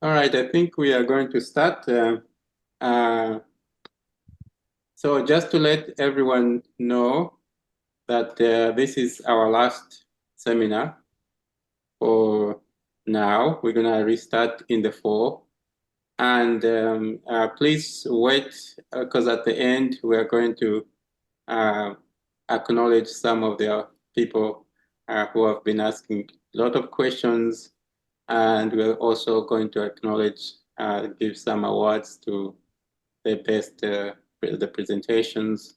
All right, I think we are going to start. Uh, so just to let everyone know that this is our last seminar for now. We're going to restart in the fall. And please wait, because at the end, we are going to acknowledge some of the people who have been asking a lot of questions. And we're also going to acknowledge, give some awards to the best the presentations.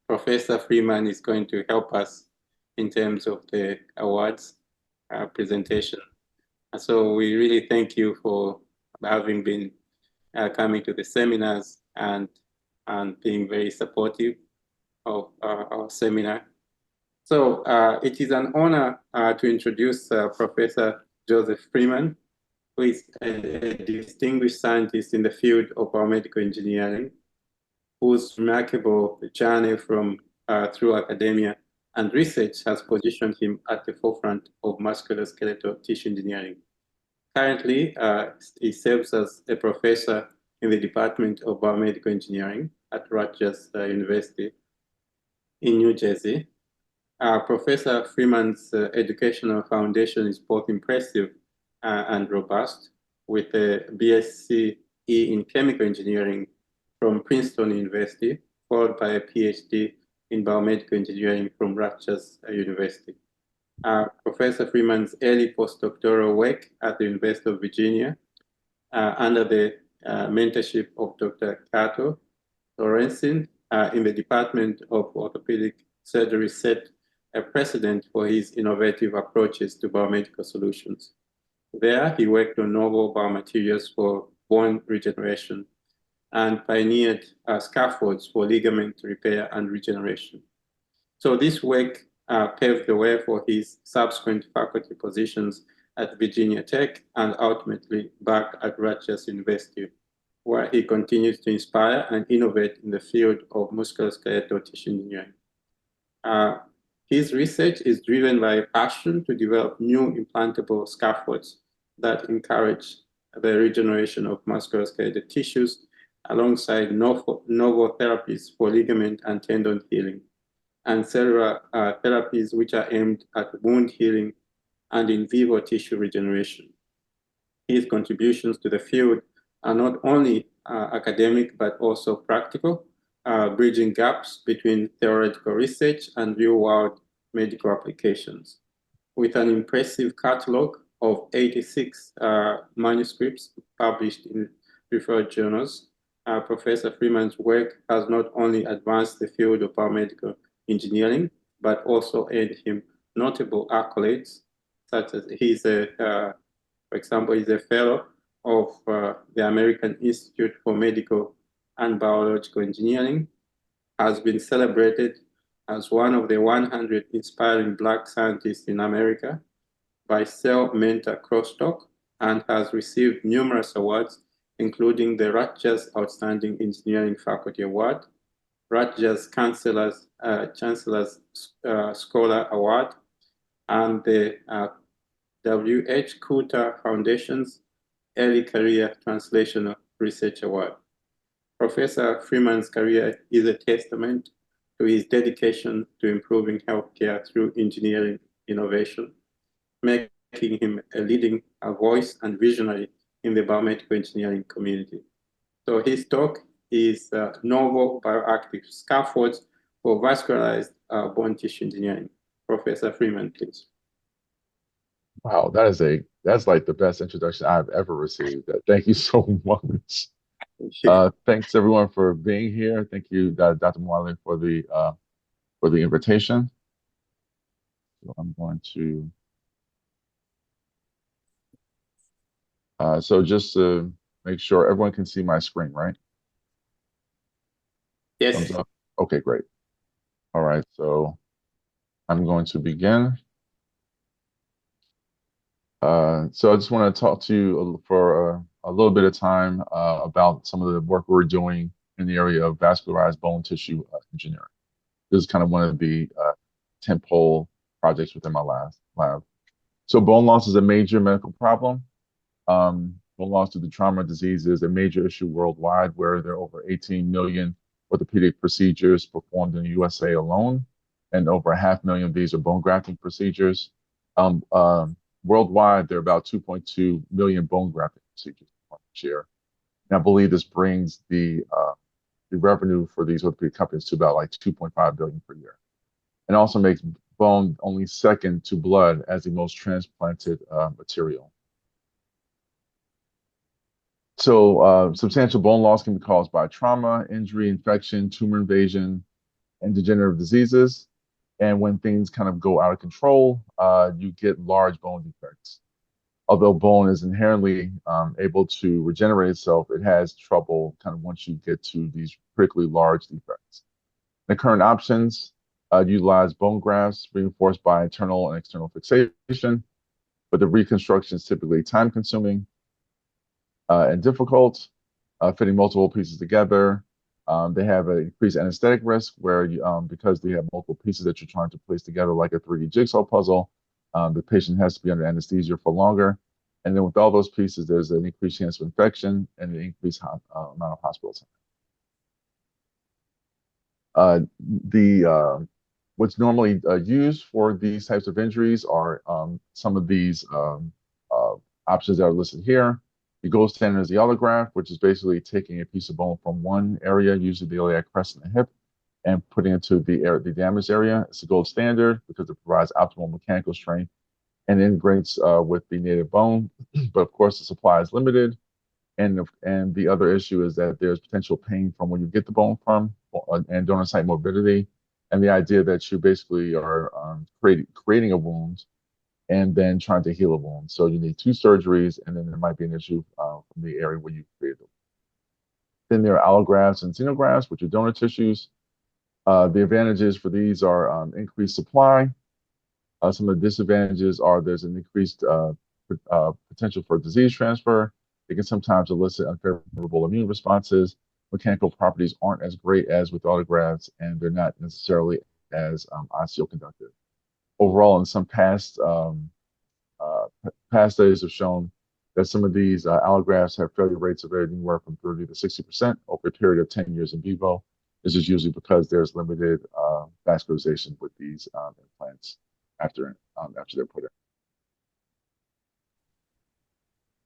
Professor Freeman is going to help us in terms of the awards presentation. So we really thank you for having been coming to the seminars and being very supportive of our seminar. So it is an honor to introduce Professor Joseph Freeman, who is a distinguished scientist in the field of biomedical engineering, whose remarkable journey from through academia and research has positioned him at the forefront of musculoskeletal tissue engineering. Currently, he serves as a professor in the Department of Biomedical Engineering at Rutgers University in New Jersey. Professor Freeman's educational foundation is both impressive and robust, with a BSc in chemical engineering from Princeton University, followed by a PhD in biomedical engineering from Rutgers University. Professor Freeman's early postdoctoral work at the University of Virginia under the mentorship of Dr. Cato Lorenzen in the Department of Orthopedic Surgery set a precedent for his innovative approaches to biomedical solutions. There, he worked on novel biomaterials for bone regeneration and pioneered scaffolds for ligament repair and regeneration. So this work paved the way for his subsequent faculty positions at Virginia Tech and ultimately back at Rutgers University, where he continues to inspire and innovate in the field of musculoskeletal tissue engineering. His research is driven by a passion to develop new implantable scaffolds that encourage the regeneration of musculoskeletal tissues alongside novel therapies for ligament and tendon healing, and cellular therapies which are aimed at wound healing and in vivo tissue regeneration. His contributions to the field are not only academic, but also practical, bridging gaps between theoretical research and real-world medical applications. With an impressive catalog of 86 manuscripts published in referred journals, Professor Freeman's work has not only advanced the field of biomedical engineering, but also earned him notable accolades, such as for example, he's a fellow of the American Institute for Medical and Biological Engineering, has been celebrated as one of the 100 inspiring Black scientists in America by Cell Mentor Crosstalk, and has received numerous awards, including the Rutgers Outstanding Engineering Faculty Award, Rutgers Chancellor's Scholar Award, and the W.H. Coulter Foundation's Early Career Translational Research Award. Professor Freeman's career is a testament to his dedication to improving healthcare through engineering innovation, making him a leading voice and visionary in the biomedical engineering community. So his talk is Novel Bioactive Scaffolds for Vascularized Bone Tissue Engineering. Professor Freeman, please. Wow, that's like the best introduction I've ever received. Thank you so much. Thanks everyone for being here. Thank you, Dr. Mwale, for the invitation. So I'm going to so just to make sure everyone can see my screen, right? Yes. Thumbs up. Okay, great. All right, so I'm going to begin. So I just want to talk to you for a little bit of time about some of the work we're doing in the area of vascularized bone tissue engineering. This is kind of one of the tentpole projects within my lab. So bone loss is a major medical problem. Bone loss due to trauma disease is a major issue worldwide, where there are over 18 million orthopedic procedures performed in the USA alone, and over 500,000 of these are bone grafting procedures. Um, um, Worldwide, there are about 2.2 million bone grafting procedures each year. And I believe this brings the revenue for these orthopedic companies to about like 2.5 billion per year. And also makes bone only second to blood as the most transplanted material. So substantial bone loss can be caused by trauma, injury, infection, tumor invasion, and degenerative diseases. And when things kind of go out of control, you get large bone defects. Although bone is inherently able to regenerate itself, it has trouble kind of once you get to these critically large defects. The current options utilize bone grafts reinforced by internal and external fixation, but the reconstruction is typically time-consuming and difficult, fitting multiple pieces together. They have an increased anesthetic risk where because they have multiple pieces that you're trying to place together like a 3D jigsaw puzzle, the patient has to be under anesthesia for longer. And then with all those pieces, there's an increased chance of infection and an increased amount of hospital time. What's normally used for these types of injuries are some of these options that are listed here. The gold standard is the allograft, which is basically taking a piece of bone from one area, usually the iliac crest and the hip, and putting it to the damaged area. It's the gold standard because it provides optimal mechanical strength and integrates with the native bone. But of course, the supply is limited. And the other issue is that there's potential pain from where you get the bone from, and donor site morbidity, and the idea that you basically are creating a wound and then trying to heal a wound. So you need two surgeries, and then there might be an issue from the area where you created it. Then there are allografts and xenografts, which are donor tissues. The advantages for these are increased supply. Some of the disadvantages are there's an increased potential for disease transfer. It can sometimes elicit unfavorable immune responses. Mechanical properties aren't as great as with autografts, and they're not necessarily as osteoconductive. Overall, in some past studies have shown that some of these allografts have failure rates of anywhere from 30 to 60% over a period of 10 years in vivo. This is usually because there's limited vascularization with these implants after they're put in.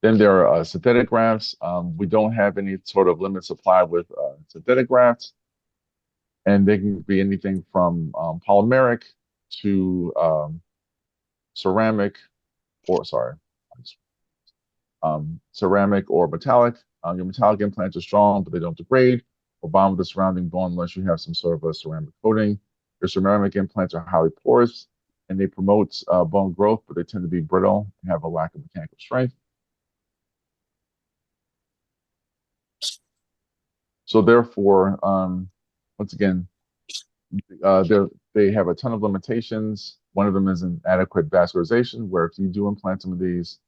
Then there are synthetic grafts. We don't have any sort of limited supply with synthetic grafts, and they can be anything from polymeric to ceramic, or ceramic or metallic. Your metallic implants are strong, but they don't degrade or bond with the surrounding bone unless you have some sort of a ceramic coating. Your ceramic implants are highly porous, and they promote bone growth, but they tend to be brittle and have a lack of mechanical strength. So therefore, once again, they have a ton of limitations. One of them is inadequate vascularization, where if you do implant some of these,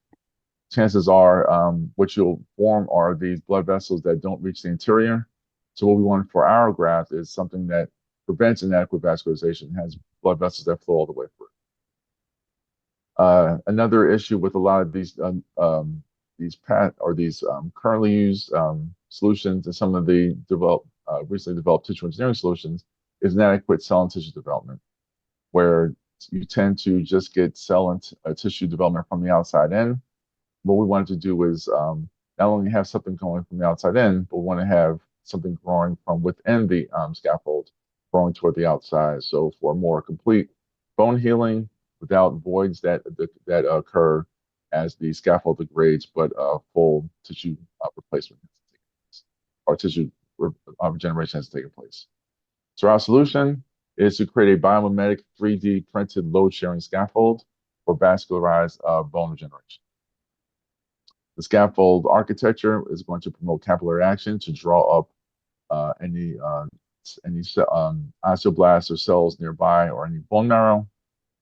chances are what you'll form are these blood vessels that don't reach the interior. So what we want for our graft is something that prevents inadequate vascularization, has blood vessels that flow all the way through. Another issue with a lot of these currently used solutions and some of the recently developed tissue engineering solutions is inadequate cell and tissue development, where you tend to just get cell and tissue development from the outside in. What we wanted to do is not only have something going from the outside in, but we want to have something growing from within the scaffold, growing toward the outside. So for more complete bone healing without voids that occur as the scaffold degrades, but full tissue replacement has taken place, or tissue regeneration has taken place. So our solution is to create a Biomedical 3D printed load-sharing scaffold for vascularized bone regeneration. The scaffold architecture is going to promote capillary action to draw up any osteoblasts or cells nearby or any bone marrow.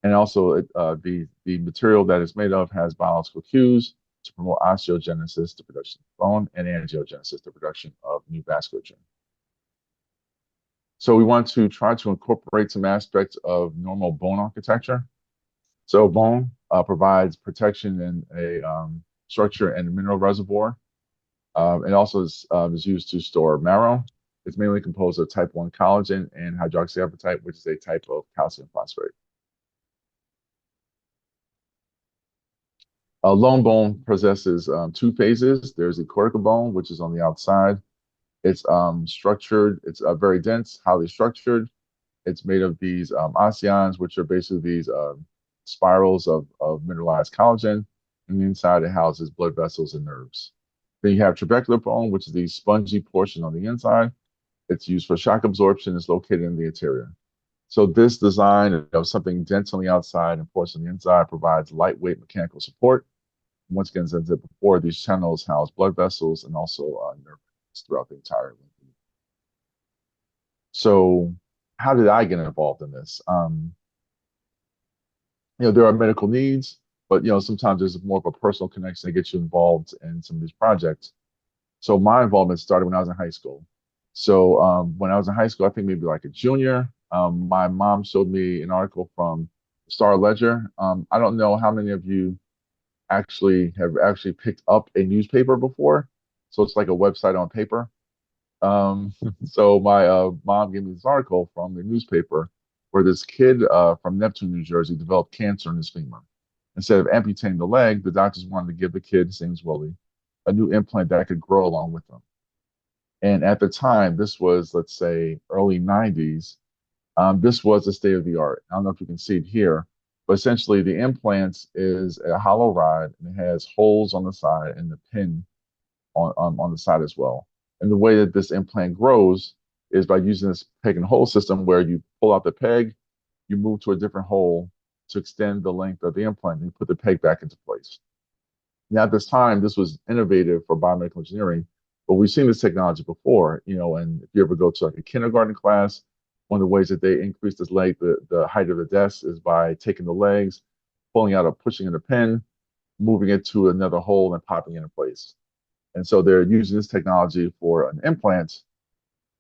And also the material that it's made of has biological cues to promote osteogenesis, the production of bone, and angiogenesis, the production of new vasculature. So we want to try to incorporate some aspects of normal bone architecture So bone provides protection in a structure and mineral reservoir. It also is used to store marrow. It's mainly composed of type 1 collagen and hydroxyapatite, which is a type of calcium phosphate. Long bone possesses two phases. There's the cortical bone, which is on the outside. It's structured, it's very dense, highly structured. It's made of these osteons, which are basically these spirals of mineralized collagen. And inside it houses blood vessels and nerves. Then you have trabecular bone, which is the spongy portion on the inside. It's used for shock absorption. It's located in the interior. So this design of something dense on the outside and porous on the inside provides lightweight mechanical support. Once again, as I said before, these channels house blood vessels and also nerve endings throughout the entire lymph. So how did I get involved in this? There are medical needs, but sometimes there's more of a personal connection that gets you involved in some of these projects. So my involvement started when I was in high school. So when I was in high school, I think maybe like a junior, my mom showed me an article from Star Ledger. I don't know how many of you actually picked up a newspaper before. So it's like a website on paper. Um, so my mom gave me this article from the newspaper where this kid from Neptune, New Jersey, developed cancer in his femur. Instead of amputating the leg, the doctors wanted to give the kid, his name's Willie, a new implant that could grow along with him. And at the time, this was, let's say, early 90s, this was the state of the art. I don't know if you can see it here, but essentially the implant is a hollow rod and it has holes on the side and the pin on the side as well. And the way that this implant grows is by using this peg and hole system where you pull out the peg, you move to a different hole to extend the length of the implant, and you put the peg back into place. Now, at this time, this was innovative for biomedical engineering, but we've seen this technology before, and if you ever go to like a kindergarten class, one of the ways that they increase this leg, the height of the desk is by taking the legs, pulling out or pushing in a pin, moving it to another hole and popping it in place. And so they're using this technology for an implant,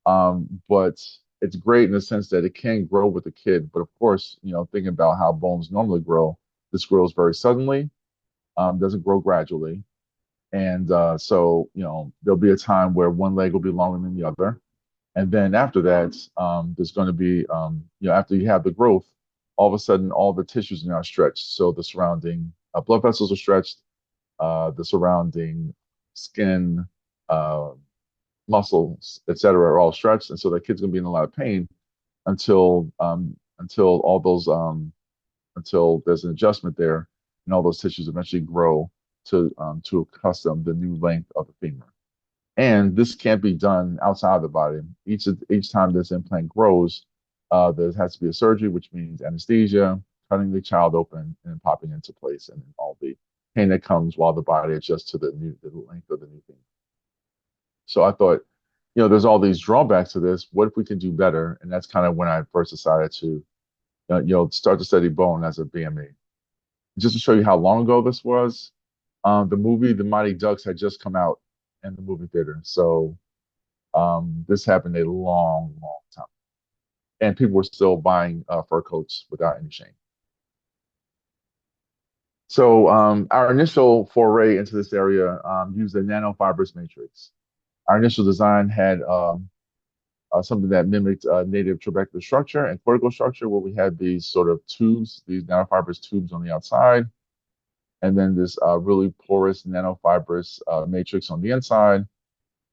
but it's great in the sense that it can grow with the kid. But of course, thinking about how bones normally grow, this grows very suddenly, doesn't grow gradually. And so, there'll be a time where one leg will be longer than the other. And then after that, there's going to be, after you have the growth, all of a sudden, all the tissues are now stretched. So the surrounding blood vessels are stretched, the surrounding skin, uh, muscles, etc., are all stretched. And so the kid's going to be in a lot of pain until all those until there's an adjustment there, and all those tissues eventually grow to accustom the new length of the femur. And this can't be done outside of the body. Each time this implant grows, there has to be a surgery, which means anesthesia, cutting the child open, and popping into place, and then all the pain that comes while the body adjusts to the length of the new femur. So I thought, there's all these drawbacks to this. What if we can do better? And that's kind of when I first decided to, start to study bone as a BME. Just to show you how long ago this was, the movie The Mighty Ducks had just come out in the movie theater. So this happened a long, long time. And people were still buying fur coats without any shame. So our initial foray into this area used a nanofibrous matrix. Our initial design had something that mimicked native trabecular structure and cortical structure, where we had these sort of tubes, these nanofibrous tubes on the outside, and then this really porous nanofibrous matrix on the inside.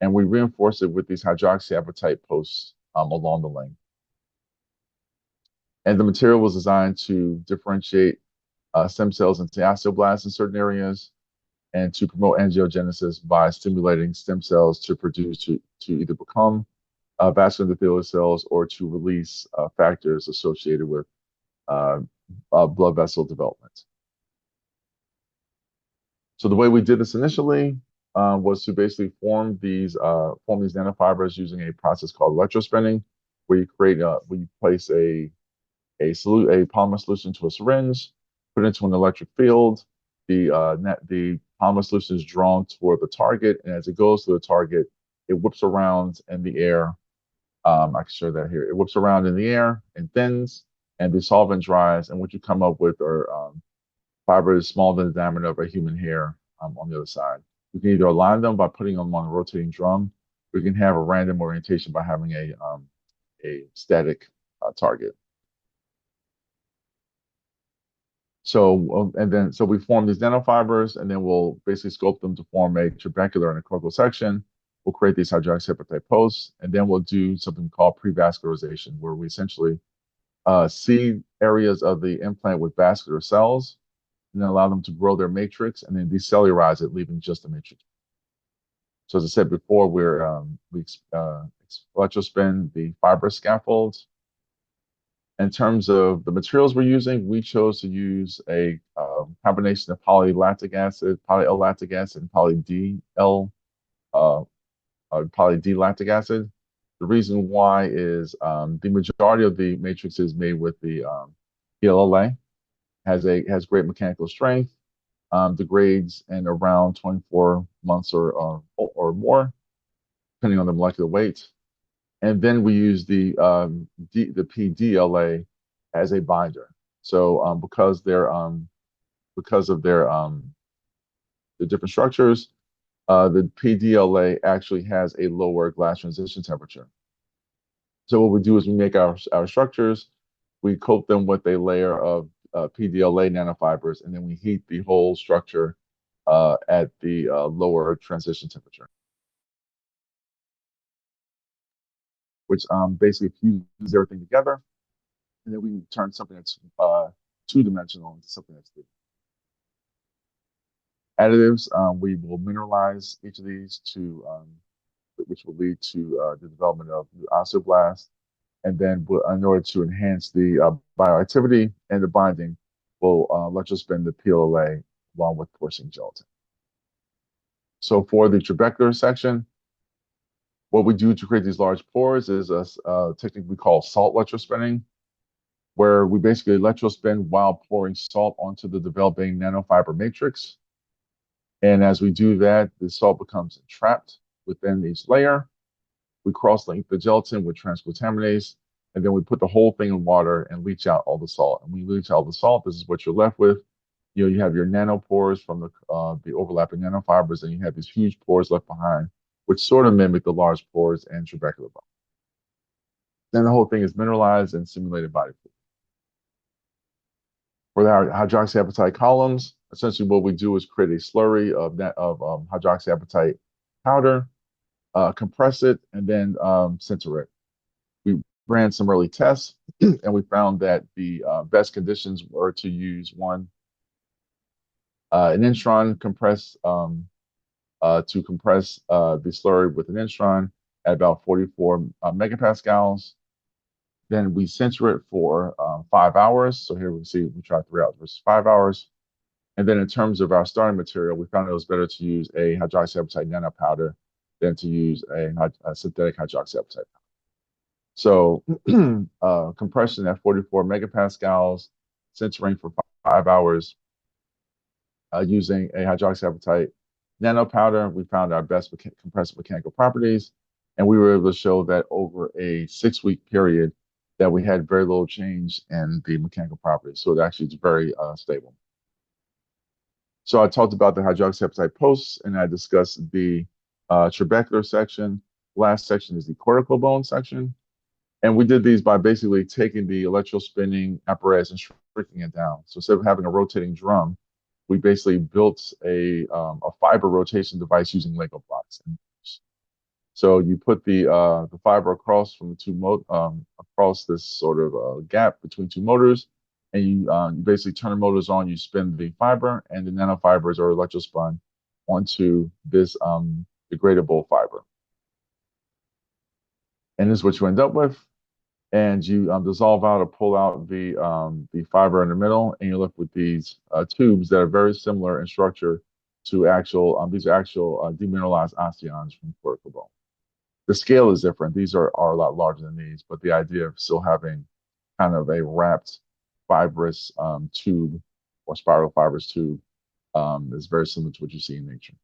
And we reinforced it with these hydroxyapatite posts along the length. And the material was designed to differentiate stem cells into osteoblasts in certain areas and to promote angiogenesis by stimulating stem cells to produce, to either become vascular endothelial cells or to release factors associated with blood vessel development. So the way we did this initially was to basically form these nanofibers using a process called electrospinning, where you place a polymer solution to a syringe, put it into an electric field. The polymer solution is drawn toward the target, and as it goes to the target, it whips around in the air. I can show that here. It whips around in the air and thins, and the solvent dries, and what you come up with are fiber is smaller than the diameter of a human hair on the other side. We can either align them by putting them on a rotating drum. We can have a random orientation by having a static target. So so we form these nanofibers, and then we'll basically sculpt them to form a trabecular and a cortical section. We'll create these hydroxyapatite posts, and then we'll do something called pre-vascularization, where we essentially seed areas of the implant with vascular cells, and then allow them to grow their matrix, and then decellularize it, leaving just the matrix. So as I said before, we electrospin the fibrous scaffolds. In terms of the materials we're using, we chose to use a combination of polylactic acid, poly-L-lactic acid, and poly-D-lactic acid. The reason why is the majority of the matrix is made with the PLLA, has great mechanical strength, degrades in around 24 months or more, depending on the molecular weight. And then we use the PDLA as a binder. So because of the different structures, the PDLA actually has a lower glass transition temperature. So what we do is we make our structures, we coat them with a layer of PDLA nanofibers, and then we heat the whole structure at the lower transition temperature, which basically fuses everything together, and then we can turn something that's two-dimensional into something that's three. Additives, we will mineralize each of these which will lead to the development of osteoblasts. And then in order to enhance the bioactivity and the binding, we'll electrospin the PLLA along with porcine gelatin. So for the trabecular section, what we do to create these large pores is a technique we call salt electrospinning, where we basically electrospin while pouring salt onto the developing nanofiber matrix. And as we do that, the salt becomes entrapped within each layer. We cross-link the gelatin with transglutaminase, and then we put the whole thing in water and leach out all the salt. And when you leach out the salt, this is what you're left with. You have your nanopores from the overlapping nanofibers, and you have these huge pores left behind, which sort of mimic the large pores and trabecular bone. Then the whole thing is mineralized and simulated body fluid. For the hydroxyapatite columns, essentially what we do is create a slurry of hydroxyapatite powder, compress it, and then sinter it. We ran some early tests, and we found that the best conditions were to use an instron compress to compress the slurry with an instron at about 44 megapascals. Then we sinter it for 5 hours. So here we can see we tried 3 hours versus 5 hours. And then in terms of our starting material, we found it was better to use a hydroxyapatite nanopowder than to use a synthetic hydroxyapatite powder. So compression at 44 megapascals, sintering for 5 hours, using a hydroxyapatite nanopowder, we found our best compressive mechanical properties, and we were able to show that over a 6-week period that we had very little change in the mechanical properties. So it actually is very stable. So I talked about the hydroxyapatite posts, and I discussed the trabecular section. Last section is the cortical bone section. And we did these by basically taking the electrospinning apparatus and shrinking it down. So instead of having a rotating drum, we basically built a fiber rotation device using Lego blocks. So you put the fiber across from the two across this sort of gap between two motors, and you basically turn the motors on. You spin the fiber, and the nanofibers are electrospun onto this degradable fiber. And this is what you end up with. And you dissolve out or pull out the fiber in the middle, and you're left with these tubes that are very similar in structure to these are actual demineralized osteons from cortical bone. The scale is different. These are a lot larger than these, but the idea of still having kind of a wrapped fibrous tube or spiral fibrous tube is very similar to what you see in nature.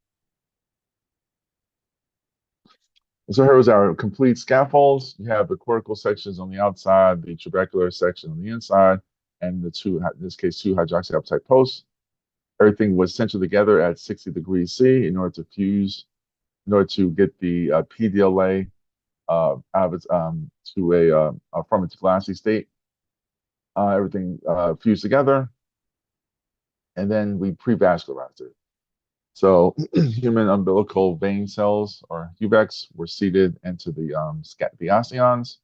So here is our complete scaffolds. You have the cortical sections on the outside, the trabecular section on the inside, and in this case, 2 hydroxyapatite posts. Everything was centered together at 60 degrees C in order to fuse, in order to get the PDLA out of its from its glassy state. Everything fused together, and then we pre-vascularized it. So human umbilical vein cells, or HUVECs, were seeded into the osteons.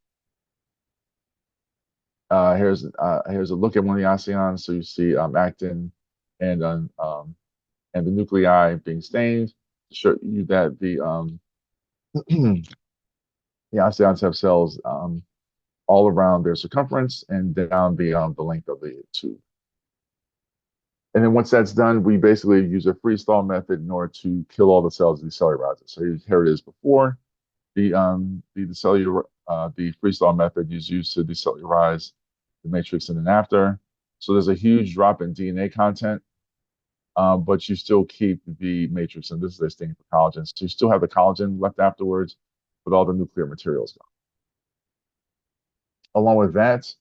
Here's a look at one of the osteons. So you see actin and the nuclei being stained to show you that the osteons have cells all around their circumference and down the length of the tube. And then once that's done, we basically use a freeze-thaw method in order to kill all the cells and decellularize it. So here it is before the freeze-thaw method is used to decellularize the matrix, and then after. So there's a huge drop in DNA content, but you still keep the matrix, and this is a stain for collagen. So you still have the collagen left afterwards, with all the nuclear materials gone. Along with that,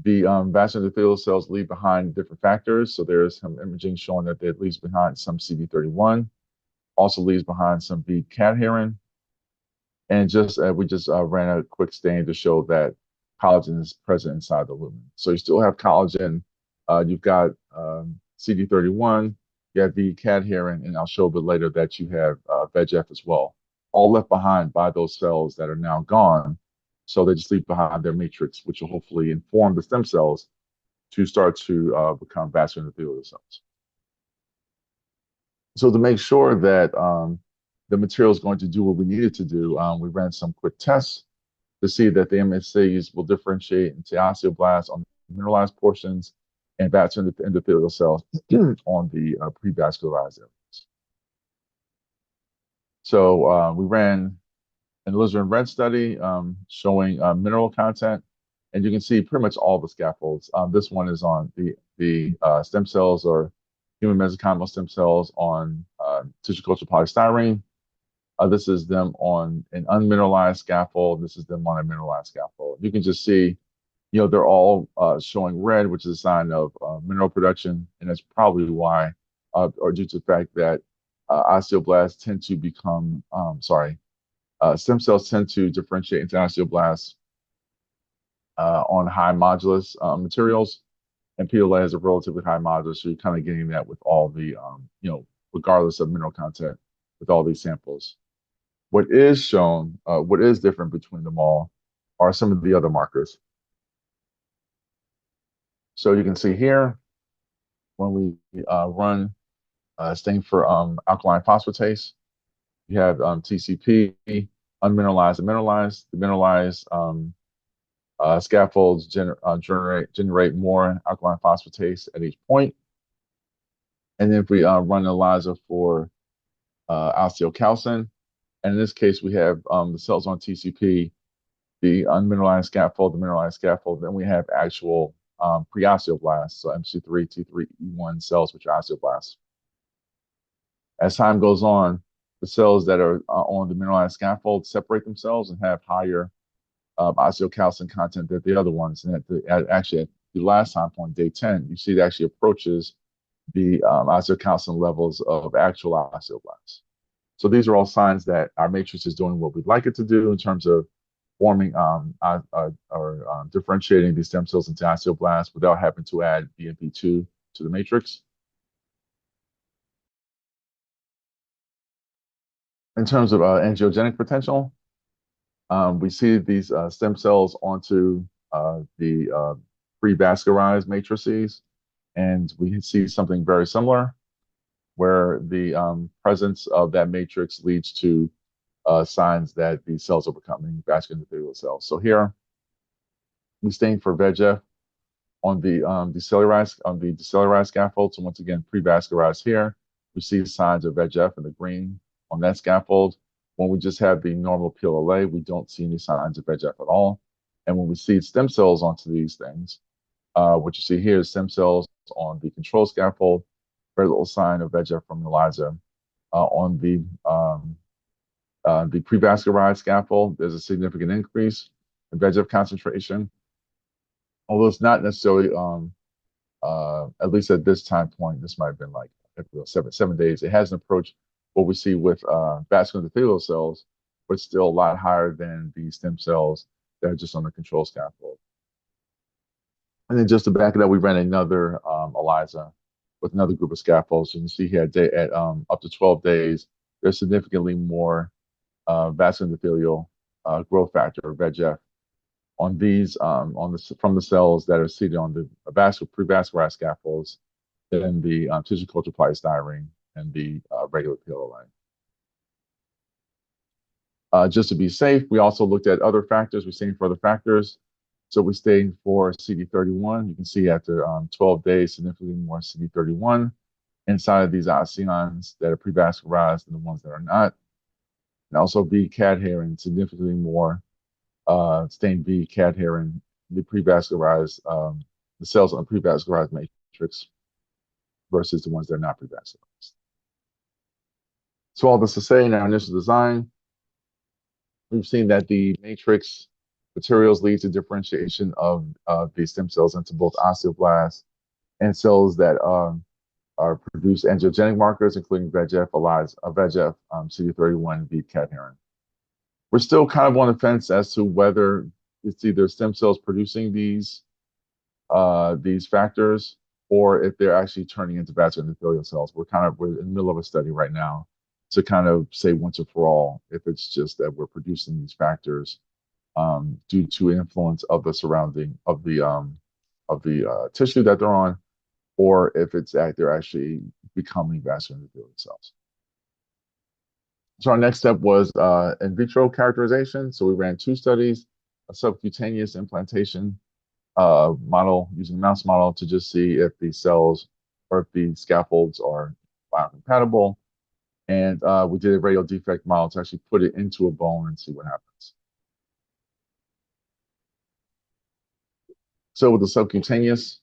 the vascular endothelial cells leave behind different factors. So there's some imaging showing that it leaves behind some CD31, also leaves behind some B-cadherin, and we just ran a quick stain to show that collagen is present inside the lumen. So you still have collagen. You've got CD31, you have B-cadherin, and I'll show a bit later that you have VEGF as well, all left behind by those cells that are now gone. So they just leave behind their matrix, which will hopefully inform the stem cells to start to become vascular endothelial cells. So to make sure that the material is going to do what we need it to do, we ran some quick tests to see that the MSCs will differentiate into osteoblasts on the mineralized portions and vascular endothelial cells on the pre-vascularized areas. So we ran an alizarin red study showing mineral content, and you can see pretty much all the scaffolds. This one is on the stem cells, or human mesenchymal stem cells, on tissue culture polystyrene. This is them on an unmineralized scaffold. This is them on a mineralized scaffold. You can just see, they're all showing red, which is a sign of mineral production, and that's probably why, or due to the fact that osteoblasts tend to become, stem cells tend to differentiate into osteoblasts on high modulus materials, and PLA has a relatively high modulus, so you're kind of getting that with all the, regardless of mineral content, with all these samples. What is shown, what is different between them all, are some of the other markers. So you can see here, when we run stain for alkaline phosphatase, you have TCP, unmineralized and mineralized. The mineralized scaffolds generate more alkaline phosphatase at each point. And then if we run an ELISA for osteocalcin, and in this case we have the cells on TCP, the unmineralized scaffold, the mineralized scaffold, then we have actual pre-osteoblasts, so MC3, T3, E1 cells, which are osteoblasts. As time goes on, the cells that are on the mineralized scaffold separate themselves and have higher osteocalcin content than the other ones. And actually at the last time point, day 10, you see it actually approaches the osteocalcin levels of actual osteoblasts. So these are all signs that our matrix is doing what we'd like it to do in terms of forming or differentiating these stem cells into osteoblasts without having to add BMP2 to the matrix. In terms of angiogenic potential, we see these stem cells onto the pre-vascularized matrices, and we see something very similar, where the presence of that matrix leads to signs that these cells are becoming vascular endothelial cells. So here, we stain for VEGF on the decellularized scaffold. So once again, pre-vascularized here, we see signs of VEGF in the green on that scaffold. When we just have the normal PLA, we don't see any signs of VEGF at all. And when we see stem cells onto these things, what you see here is stem cells on the control scaffold, very little sign of VEGF from ELISA. On the pre-vascularized scaffold, there's a significant increase in VEGF concentration, although it's not necessarily, at least at this time point, this might have been like at seven days. It has an approach what we see with vascular endothelial cells, but still a lot higher than the stem cells that are just on the control scaffold. And then just to back it up, we ran another ELISA with another group of scaffolds. You can see here at up to 12 days, there's significantly more vascular endothelial growth factor, or VEGF, on these from the cells that are seated on the pre-vascularized scaffolds than the tissue culture polystyrene and the regular PLA. Just to be safe, we also looked at other factors. We're seeing for other factors. So we stayed for CD31. You can see after 12 days, significantly more CD31 inside of these ions that are pre-vascularized than the ones that are not. And also B cadherin, significantly more stain B cadherin, the pre-vascularized, the cells on the pre-vascularized matrix versus the ones that are not pre-vascularized. So all this to say, in our initial design, we've seen that the matrix materials lead to differentiation of these stem cells into both osteoblasts and cells that are produce angiogenic markers, including VEGF, VEGF, CD31, B cadherin. We're still kind of on the fence as to whether it's either stem cells producing these factors or if they're actually turning into vascular endothelial cells. We're in the middle of a study right now to kind of say once and for all if it's just that we're producing these factors due to influence of the surrounding of the tissue that they're on, or if it's they're actually becoming vascular endothelial cells. So our next step was in vitro characterization. So we ran two studies, a subcutaneous implantation model using a mouse model to just see if the cells or if the scaffolds are biocompatible. And we did a radial defect model to actually put it into a bone and see what happens. So with the subcutaneous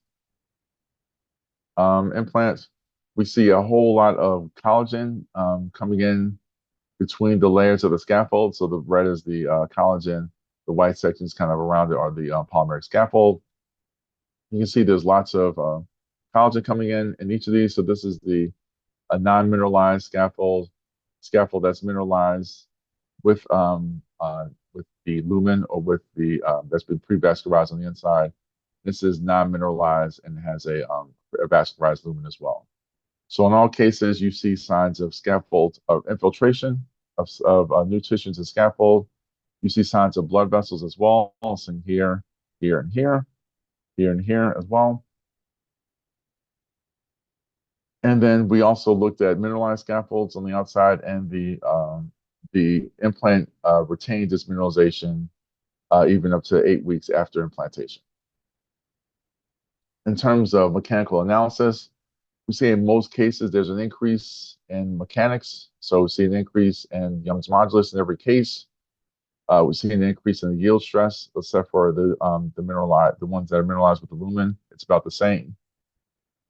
implant, we see a whole lot of collagen coming in between the layers of the scaffold. So the red is the collagen, the white sections kind of around it are the polymeric scaffold. You can see there's lots of collagen coming in each of these. So this is a non-mineralized scaffold that's mineralized with the lumen or with the that's been pre-vascularized on the inside. This is non-mineralized and has a vascularized lumen as well. So in all cases, you see signs of scaffold of infiltration of new tissues and scaffold. You see signs of blood vessels as well. So here, here, and here, here, and here as well. And then we also looked at mineralized scaffolds on the outside, and the implant retained its mineralization even up to 8 weeks after implantation. In terms of mechanical analysis, we see in most cases there's an increase in mechanics. So we see an increase in Young's modulus in every case. We see an increase in the yield stress, except for the ones that are mineralized with the lumen. It's about the same.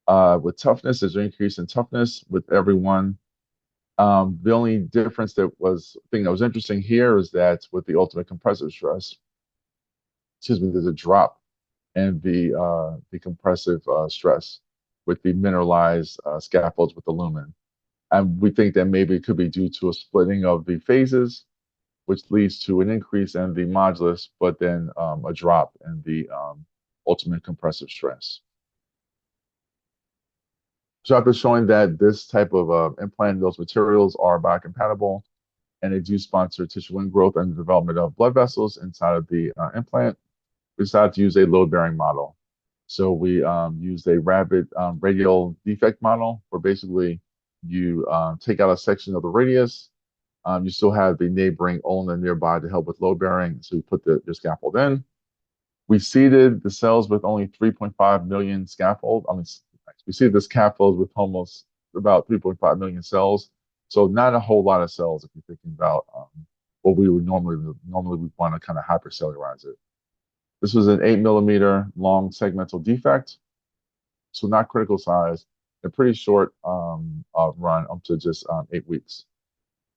With toughness, there's an increase in toughness with everyone. The only difference thing that was interesting here is that with the ultimate compressive stress, there's a drop in the compressive stress with the mineralized scaffolds with the lumen. And we think that maybe it could be due to a splitting of the phases, which leads to an increase in the modulus, but then a drop in the ultimate compressive stress. So after showing that this type of implant, those materials are biocompatible, and they do sponsor tissue ingrowth and the development of blood vessels inside of the implant, we decided to use a load-bearing model. So we used a rapid radial defect model, where basically you take out a section of the radius. You still have the neighboring ulna nearby to help with load bearing. So we put the scaffold in. We seeded the cells with only 3.5 million scaffold. We seeded the scaffold with almost about 3.5 million cells. So not a whole lot of cells if you're thinking about what we would normally we want to kind of hypercellularize it. This was an 8 millimeter long segmental defect, so not critical size, a pretty short run up to just 8 weeks.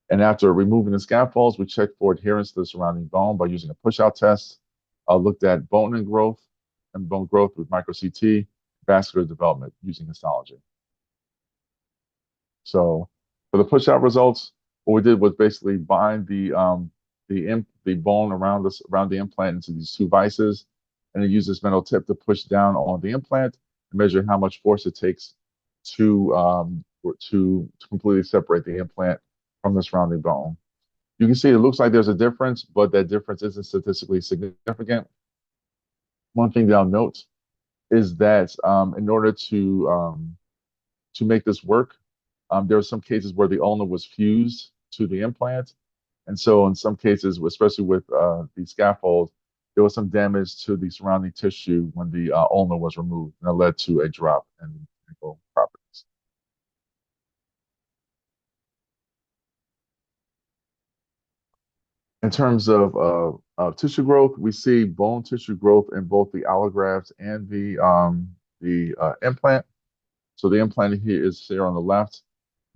And after removing the scaffolds, we checked for adherence to the surrounding bone by using a push-out test, looked at bone growth with micro-CT, vascular development using histology. So for the push-out results, what we did was basically bind the bone around the implant into these two vices, and then use this metal tip to push down on the implant and measure how much force it takes to completely separate the implant from the surrounding bone. You can see it looks like there's a difference, but that difference isn't statistically significant. One thing that I'll note is that in order to make this work, there are some cases where the ulna was fused to the implant. And so in some cases, especially with the scaffold, there was some damage to the surrounding tissue when the ulna was removed, and that led to a drop in clinical properties. In terms of tissue growth, we see bone tissue growth in both the allograft and the implant. So the implant here is here on the left.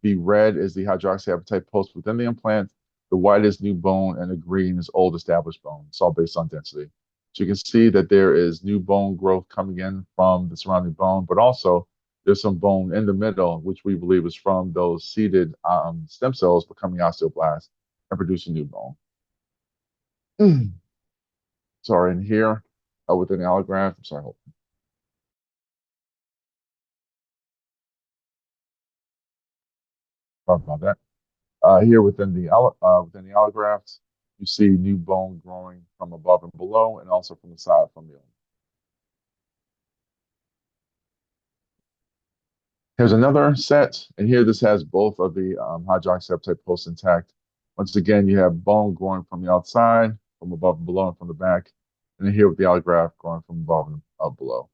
The red is the hydroxyapatite post within the implant. The white is new bone, and the green is old established bone. It's all based on density. So you can see that there is new bone growth coming in from the surrounding bone, but also there's some bone in the middle, which we believe is from those seeded stem cells becoming osteoblasts and producing new bone. Sorry, in here within the allograft, I'm sorry, talk about that. Here within the allograft, you see new bone growing from above and below, and also from the side from the ulna. Here's another set, and here this has both of the hydroxyapatite posts intact. Once again, you have bone growing from the outside, from above and below, and from the back, and then here with the allograft growing from above and up below.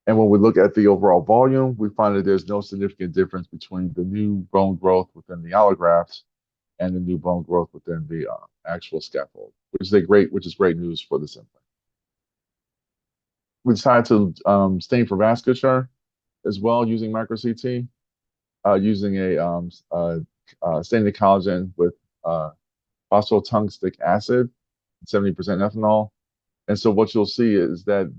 And when we look at the overall volume, we find that there's no significant difference between the new bone growth within the allograft and the new bone growth within the actual scaffold, which is great news for this implant. We decided to stain for vasculature as well using micro CT, using staining the collagen with phosphotungstic acid, 70% ethanol. And so what you'll see is that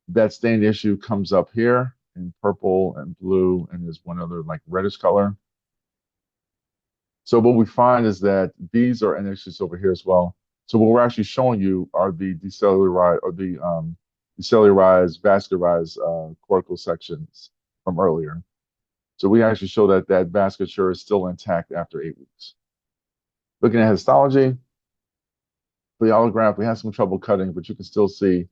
that stain issue comes up here in purple and blue, and there's one other like reddish color. So what we find is that these are issues over here as well. So what we're actually showing you are the decellularized or the decellularized, vascularized cortical sections from earlier. So we actually show that that vasculature is still intact after 8 weeks. Looking at histology, for the allograft, we had some trouble cutting, but you can still see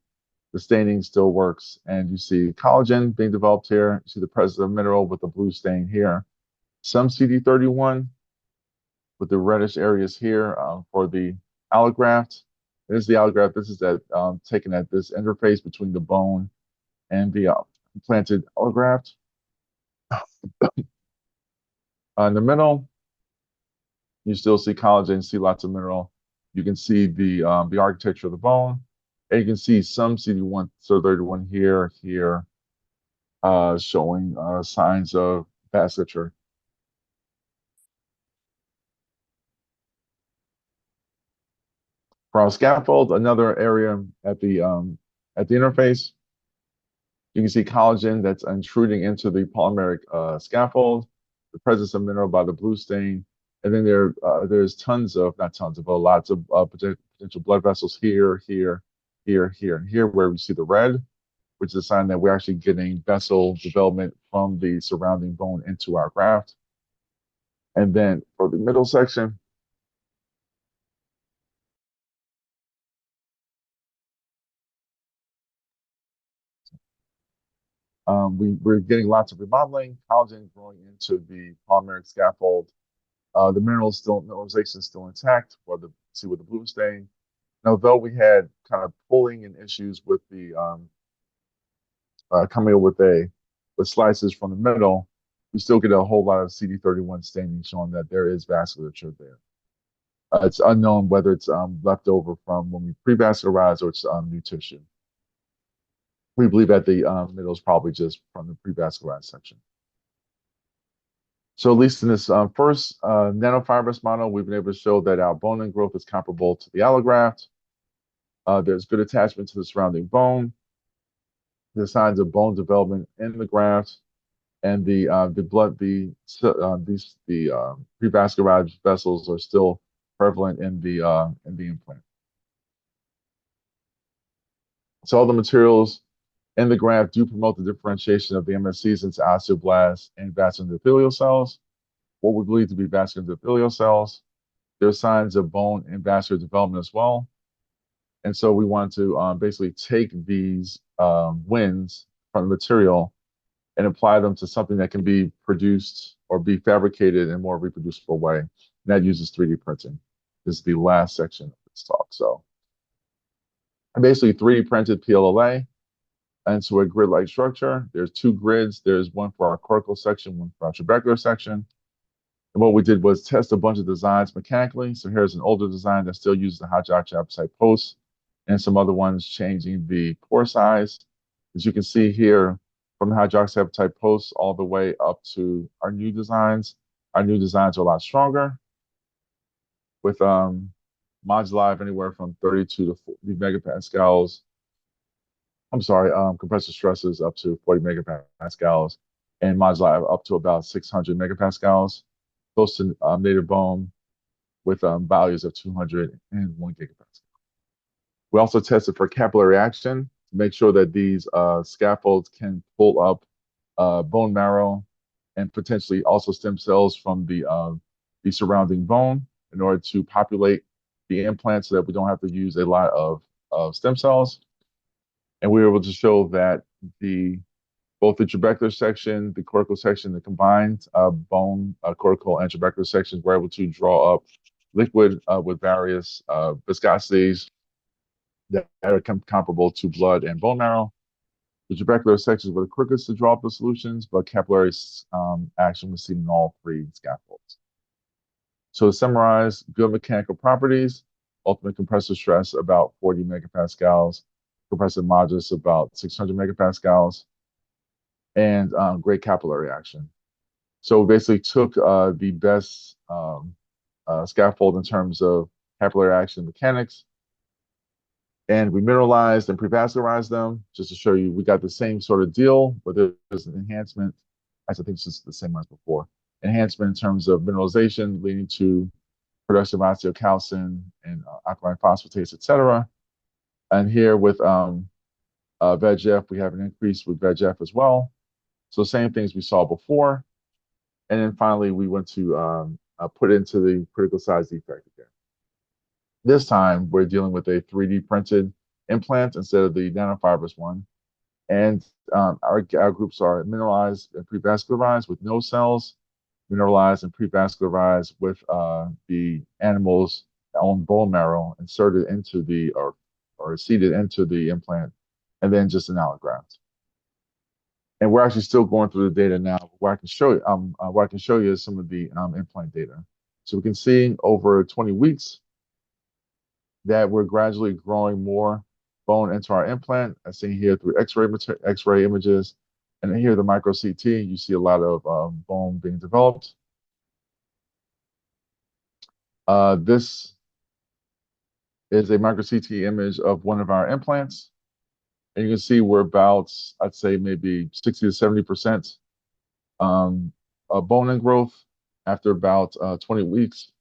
the staining still works. And you see collagen being developed here. You see the presence of mineral with the blue stain here. Some CD31 with the reddish areas here for the allograft. This is the allograft. This is that taken at this interface between the bone and the implanted allograft. In the middle, you still see collagen, see lots of mineral. You can see the architecture of the bone, and you can see some CD1, so 31 here, showing signs of vasculature. For our scaffold, another area at the interface, you can see collagen that's intruding into the polymeric scaffold, the presence of mineral by the blue stain, and then there's not tons of, but lots of potential blood vessels here, and here, where we see the red, which is a sign that we're actually getting vessel development from the surrounding bone into our graft. And then for the middle section, we're getting lots of remodeling, collagen growing into the polymeric scaffold. The mineralization is still intact, see with the blue stain. And although we had kind of pulling and issues with the coming up with slices from the middle, we still get a whole lot of CD31 staining showing that there is vasculature there. It's unknown whether it's left over from when we pre-vascularized or it's new tissue. We believe that the middle is probably just from the pre-vascularized section. So at least in this first nanofibrous model, we've been able to show that our bone ingrowth is comparable to the allograft. There's good attachment to the surrounding bone. There's signs of bone development in the graft. and the blood the prevascularized vessels are still prevalent in the implant. So all the materials in the graph do promote the differentiation of the MSCs into osteoblasts and vascular endothelial cells, what we believe to be vascular endothelial cells. There are signs of bone and vascular development as well. And so we want to basically take these wins from the material and apply them to something that can be produced or be fabricated in a more reproducible way. And that uses 3D printing. This is the last section of this talk. So I basically 3D printed PLLA into a grid-like structure. There's two grids. There's one for our cortical section, one for our trabecular section. And what we did was test a bunch of designs mechanically. So here's an older design that still uses the hydroxyapatite posts and some other ones changing the pore size. As you can see here, from the hydroxyapatite posts all the way up to our new designs. Our new designs are a lot stronger with moduli of anywhere from 32 to 40 megapascals. I'm sorry, compressive stresses up to 40 megapascals and moduli up to about 600 megapascals, close to native bone with values of 201 gigapascals. We also tested for capillary action to make sure that these scaffolds can pull up bone marrow and potentially also stem cells from the surrounding bone in order to populate the implant so that we don't have to use a lot of stem cells. And we were able to show that both the trabecular section, the cortical section, the combined bone, cortical, and trabecular sections were able to draw up liquid with various viscosities that are comparable to blood and bone marrow. The trabecular sections were the quickest to draw up the solutions, but capillary action was seen in all three scaffolds. So to summarize, good mechanical properties, ultimate compressive stress about 40 megapascals, compressive modulus about 600 megapascals, and great capillary action. So we basically took the best scaffold in terms of capillary action mechanics, and we mineralized and prevascularized them just to show you we got the same sort of deal, but there's an enhancement. Actually, I think it's just the same as before. Enhancement in terms of mineralization leading to production of osteocalcin and alkaline phosphatase, et cetera. And here with VEGF, we have an increase with VEGF as well. So same things we saw before. And then finally, we went to put into the critical size defect again. This time, we're dealing with a 3D printed implant instead of the nanofibrous one. And our groups are mineralized and prevascularized with no cells, mineralized and prevascularized with the animal's own bone marrow inserted into or seated into the implant, and then just an allograft. And we're actually still going through the data now. What I can show you is some of the implant data. So we can see over 20 weeks that we're gradually growing more bone into our implant, as seen here through X-ray images. And then here, the micro CT, you see a lot of bone being developed. This is a micro CT image of one of our implants. And you can see we're about, I'd say maybe 60 to 70% bone ingrowth after about 20 weeks.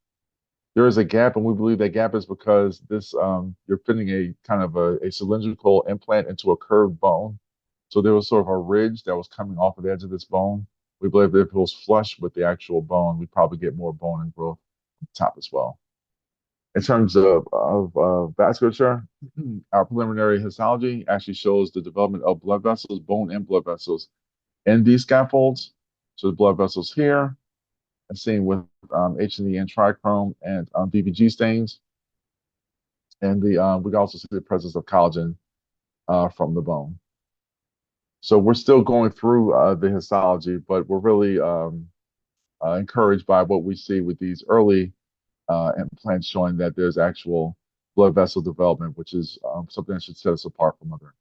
There is a gap, and we believe that gap is because this you're fitting a kind of a cylindrical implant into a curved bone. So there was sort of a ridge that was coming off of the edge of this bone. We believe that if it was flush with the actual bone, we'd probably get more bone ingrowth on top as well. In terms of vasculature, our preliminary histology actually shows the development of blood vessels, bone and blood vessels in these scaffolds. So the blood vessels here, and seen with H&E and trichrome and BBG stains. And we can also see the presence of collagen from the bone. So we're still going through the histology, but we're really encouraged by what we see with these early implants showing that there's actual blood vessel development, which is something that should set us apart from other.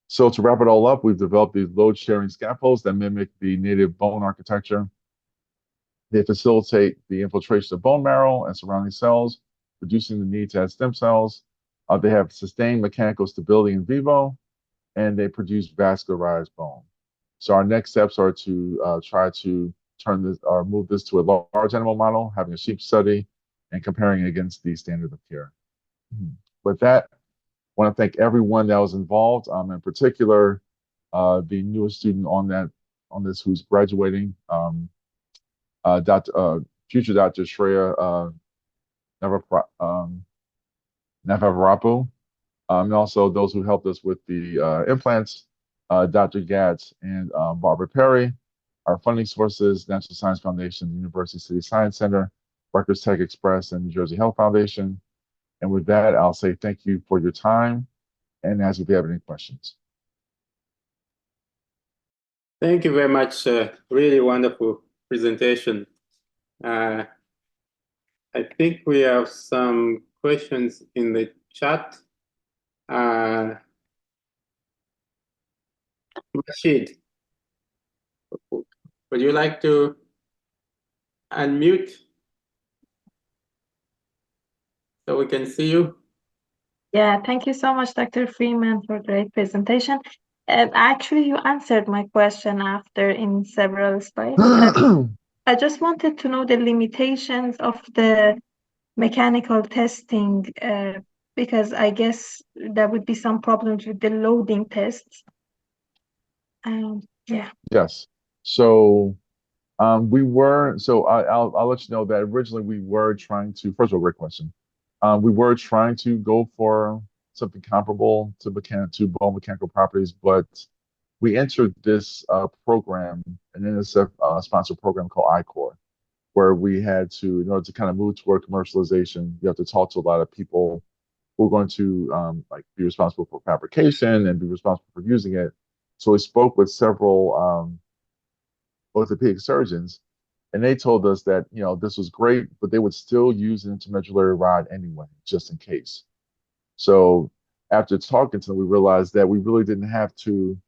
So to wrap it all up, we've developed these load-sharing scaffolds that mimic the native bone architecture. They facilitate the infiltration of bone marrow and surrounding cells, reducing the need to add stem cells. They have sustained mechanical stability in vivo, and they produce vascularized bone. So our next steps are to try to turn this or move this to a large animal model, having a sheep study, and comparing it against the standard of care. With that, I want to thank everyone that was involved, in particular the newest student on this who's graduating, Dr. Future Dr. Shreya Navavarapu, and also those who helped us with the implants, Dr. Gatz and Barbara Perry. Our funding sources, National Science Foundation, University City Science Center, Rutgers Tech Express, and New Jersey Health Foundation. And with that, I'll say thank you for your time and ask if you have any questions. Thank you very much. Really wonderful presentation. I think we have some questions in the chat. Rashid, would you like to unmute so we can see you? Yeah, thank you so much, Dr. Freeman, for a great presentation. Actually, you answered my question after in several slides. I just wanted to know the limitations of the mechanical testing, because I guess there would be some problems with the loading tests. Yeah. Yes. So I'll let you know that originally we were trying to, first of all, great question. We were trying to go for something comparable to bone mechanical properties, but we entered this program, an NSF sponsored program called ICOR, where we had to, in order to kind of move toward commercialization, you have to talk to a lot of people who are going to be responsible for fabrication and be responsible for using it. So we spoke with several orthopedic surgeons, and they told us that this was great, but they would still use an intermedullary rod anyway, just in case. So after talking to them, we realized that we really didn't have to.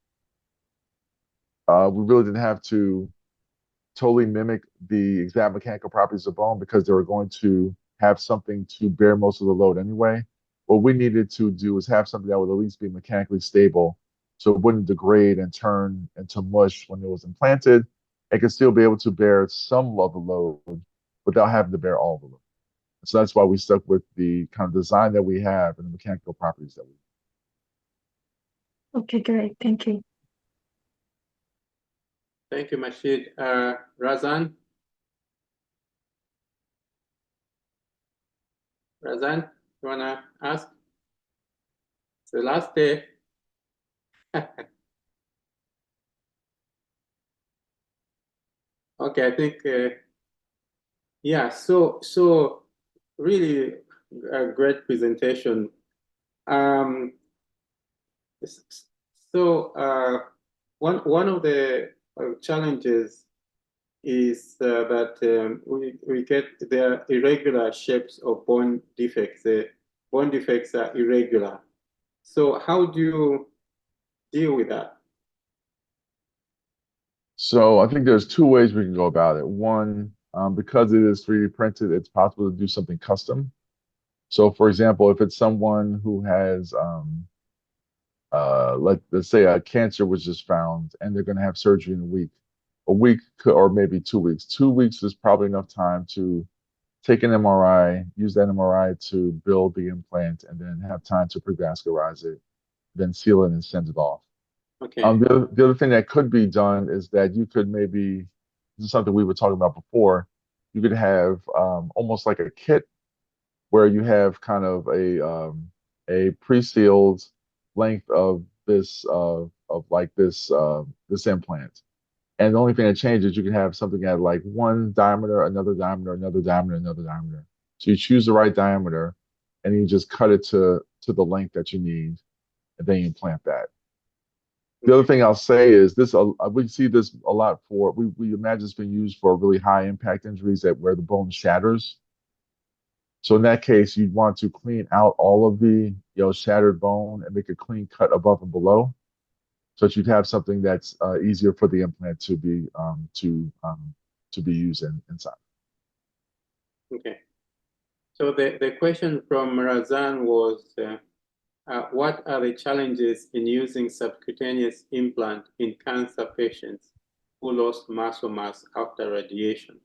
Totally mimic the exact mechanical properties of bone because they were going to have something to bear most of the load anyway. What we needed to do is have something that would at least be mechanically stable so it wouldn't degrade and turn into mush when it was implanted. It could still be able to bear some of the load without having to bear all the load. So that's why we stuck with the kind of design that we have and the mechanical properties that we have. Okay, great. Thank you. Thank you, Mashid. Razan? Razan, you want to ask? It's the last day. Okay, I think, yeah, so really a great presentation. One of the challenges is that we get the irregular shapes of bone defects. The bone defects are irregular. So how do you deal with that? So I think there's two ways we can go about it. One, because it is 3D printed, it's possible to do something custom. So for example, if it's someone who has, let's say a cancer was just found and they're going to have surgery in a week or maybe 2 weeks. 2 weeks is probably enough time to take an MRI, use that MRI to build the implant, and then have time to pre-vascularize it, then seal it and send it off. Okay. The other thing that could be done is that you could maybe, this is something we were talking about before, you could have almost like a kit where you have kind of a pre-sealed length of this this implant. And the only thing that changes, you can have something at like one diameter, another diameter, another diameter, another diameter. So you choose the right diameter and you just cut it to the length that you need, and then you implant that. The other thing I'll say is this: we see this a lot for we imagine it's been used for really high impact injuries where the bone shatters. So in that case, you'd want to clean out all of the shattered bone and make a clean cut above and below, so that you'd have something that's easier for the implant to be used inside. Okay. So the question from Razan was What are the challenges in using subcutaneous implant in cancer patients who lost muscle mass after radiation?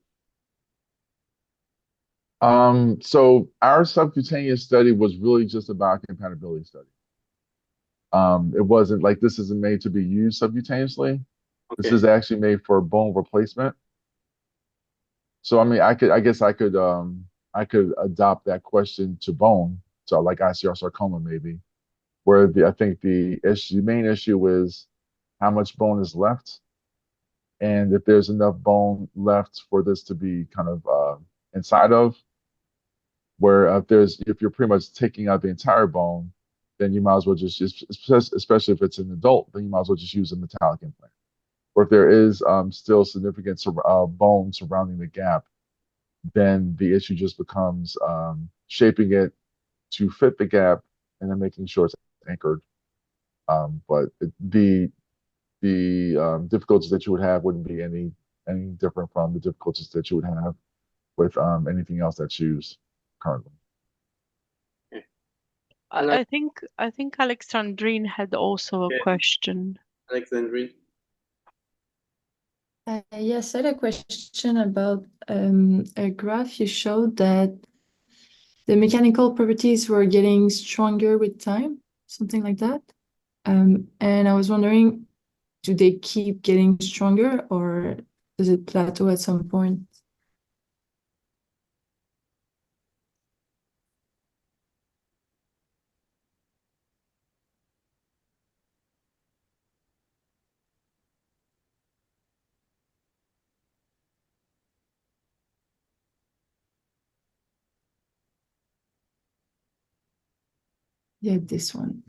So our subcutaneous study was really just a biocompatibility study. It wasn't like this isn't made to be used subcutaneously. This Okay. is actually made for bone replacement. So I mean, I could adopt that question to bone. So like ICR sarcoma maybe, where I think the main issue is how much bone is left, and if there's enough bone left for this to be kind of inside of. Where if you're pretty much taking out the entire bone, then you might as well especially if it's an adult, then you might as well just use a metallic implant. Or if there is still significant bone surrounding the gap, then the issue just becomes shaping it to fit the gap and then making sure it's anchored. But the difficulties that you would have wouldn't be any different from the difficulties that you would have with anything else that's used currently. I think Alexandrine had also a question. Alexandrine? Yes, I had a question about a graph. You showed that the mechanical properties were getting stronger with time, something like that. And I was wondering, do they keep getting stronger or does it plateau at some point? Yeah, this one.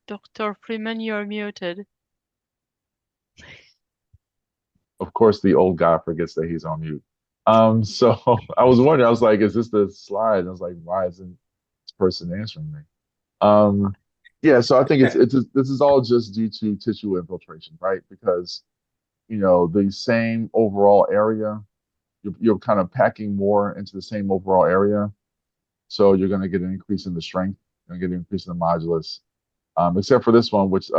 Dr. Freeman, you're muted. Of course, the old guy forgets that he's on mute. So I was wondering, I was like, is this the slide? And I was like, why isn't this person answering me? Yeah, so I think this is all just due to tissue infiltration, right? Because the same overall area, you're kind of packing more into the same overall area, so you're going to get an increase in the strength, you're going to get an increase in the modulus, except for this one, which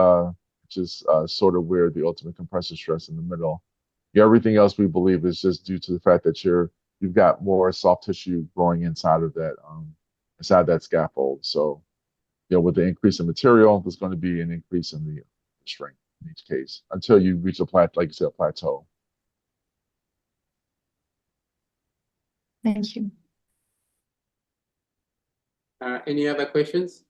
is sort of weird, the ultimate compressive stress in the middle. Everything else we believe is just due to the fact that you've got more soft tissue growing inside of that scaffold. So, with the increase in material, there's going to be an increase in the strength in each case until you reach like you said, a plateau. Thank you. Any other questions?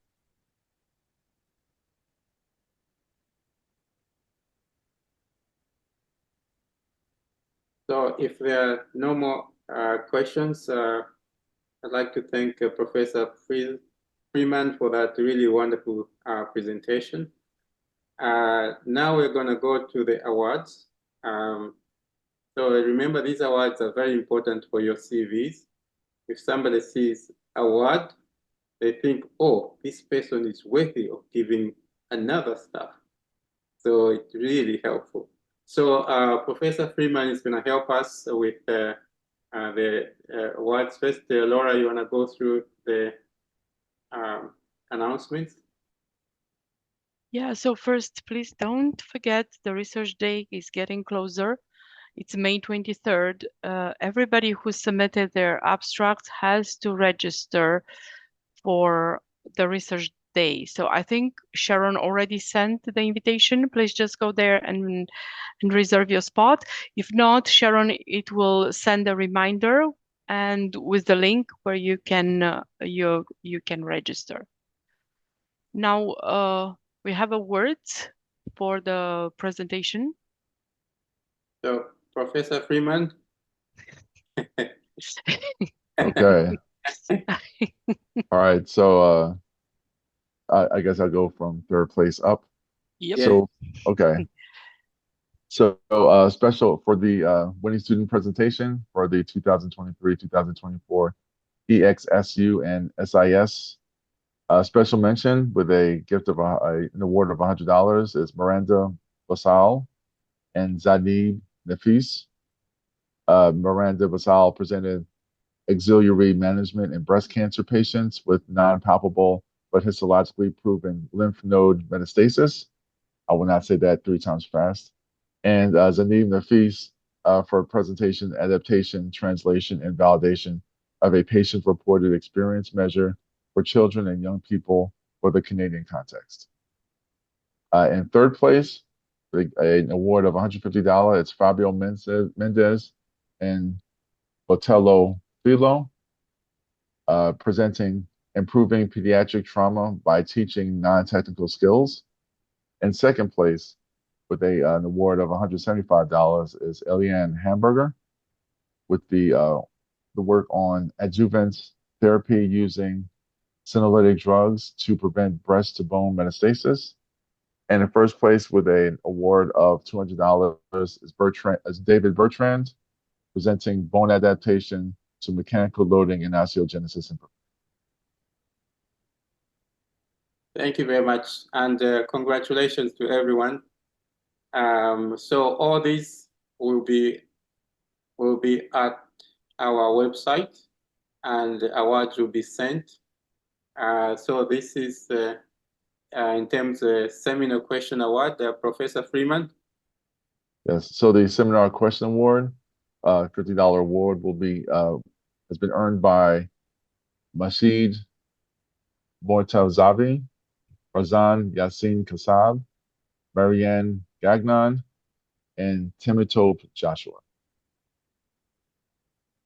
So if there are no more questions, I'd like to thank Professor Freeman for that really wonderful presentation. Now we're going to go to the awards. So remember, these awards are very important for your CVs. If somebody sees award, they think, oh, this person is worthy of giving another stuff. So it's really helpful. So Professor Freeman is going to help us with the awards. First, Laura, you want to go through the announcements? Yeah, so first, please don't forget the research day is getting closer. It's May 23rd. Everybody who submitted their abstract has to register for the research day. So I think Sharon already sent the invitation. Please just go there and reserve your spot. If not, Sharon, it will send a reminder and with the link where you can register. Now we have a word for the presentation. So, Professor Freeman. Okay. All right. So I guess I'll go from third place up. Yep. So, okay. So special for the winning student presentation for the 2023-2024 EXSU and SIS. Special mention with a gift of an award of $100 is Miranda Basal and Zanib Nafis. Miranda Basal presented auxiliary management in breast cancer patients with non-palpable but histologically proven lymph node metastasis. I will not say that 3 times fast. And Zaneem Nafis for presentation, adaptation, translation, and validation of a patient-reported experience measure for children and young people for the Canadian context. In third place, an award of $150, it's Fabio Mendez and Botello Filo, presenting improving pediatric trauma by teaching non-technical skills. In second place, with an award of $175, is Eliane Hamburger with the work on adjuvant therapy using senolytic drugs to prevent breast-to-bone metastasis. And in first place with an award of $200 is David Bertrand, presenting bone adaptation to mechanical loading and osteogenesis. Thank you very much, and congratulations to everyone. So all these will be at our website, and awards will be sent. So this is in terms of Seminar Question Award, Professor Freeman. Yes, so the Seminar Question Award, $50 award will be has been earned by Mashid Mortazavi, Farzan Yassin Kassab, Marianne Gagnon, and Timotop Joshua.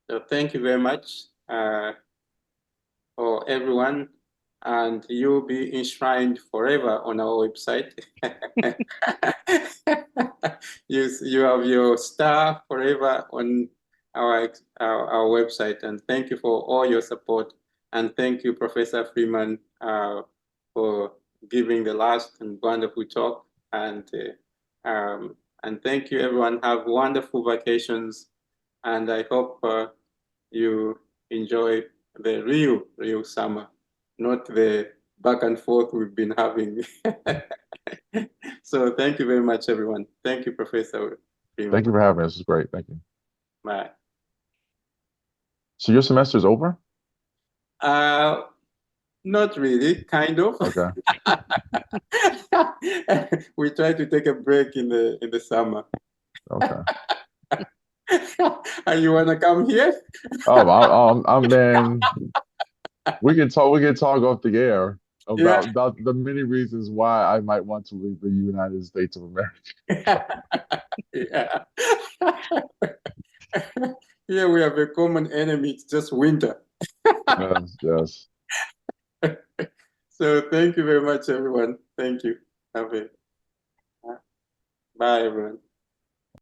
So thank you very much for everyone, and you'll be enshrined forever on our website. You have your star forever on our website, and thank you for all your support. And thank you, Professor Freeman, for giving the last and wonderful talk. And thank you, everyone. Have wonderful vacations, and I hope you enjoy the real summer, not the back and forth we've been having. So thank you very much, everyone. Thank you, Professor Freeman. Thank you for having us. This is great. Thank you. Bye. So your semester is over? Not really, kind of. Okay. We try to take a break in the summer. Okay. And you wanna come here? I'm man. We can talk off the air about the many reasons why I might want to leave the United States of America. Yeah. Here we have a common enemy, it's just winter. Yes. So thank you very much, everyone. Thank you. Bye, everyone.